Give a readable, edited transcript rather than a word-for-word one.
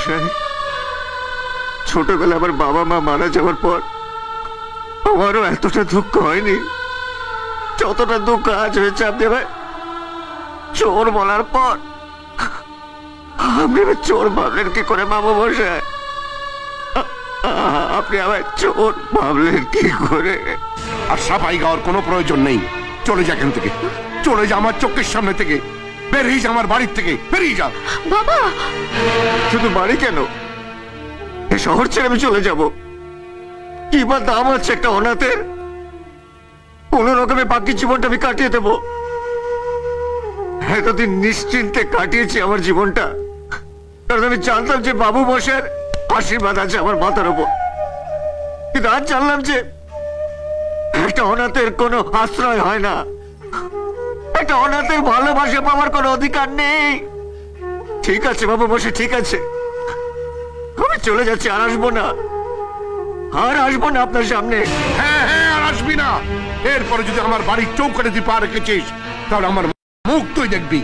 মশাই, ছোটবেলা আমার বাবা মা মারা যাওয়ার পর আমারও এতটা দুঃখ হয়নি যতটা দুঃখ আজ হয়েছে আপনি আমায় চোর বলার পর। আপনি আমায় চোর ভাবলেন কি করে মামা মশাই? আপনি আমায় চোর ভাবলেন কি করে? আর সাফাই গাওয়ার কোনো প্রয়োজন নেই। চলে যা এখান থেকে, চলে যা আমার চোখের সামনে থেকে, বেরিয়ে যা আমার বাড়ির থেকে, বেরিয়ে যা। বাবা, শুধু বাড়ি কেন, এই শহর ছেড়ে আমি চলে যাব। কি বা দাম আছে একটা অনাথের? কোন রকমে বাকি জীবনটা আমি কাটিয়ে দেব। এতদিন নিশ্চিন্তে কাটিয়েছি আমার জীবনটা, কারণ আমি জানতাম যে বাবু মশাইয়ের আশীর্বাদ আছে আমার মাথার উপর। কিন্তু আজ জানলাম যে একটা অনাথের কোনো আশ্রয় হয় না, একটা অনাথের ভালোবাসা পাওয়ার কোনো অধিকার নেই। ঠিক আছে বাবু মশাই, ঠিক আছে, আমি চলে যাচ্ছি, আর আসবো না, আর আসবো না আপনার সামনে। হ্যাঁ হ্যাঁ, আর আসবি না। এরপরে যদি আমার বাড়ির চৌকাঠে তুই পা রেখেছিস তাহলে আমার মুখ তুই দেখবি।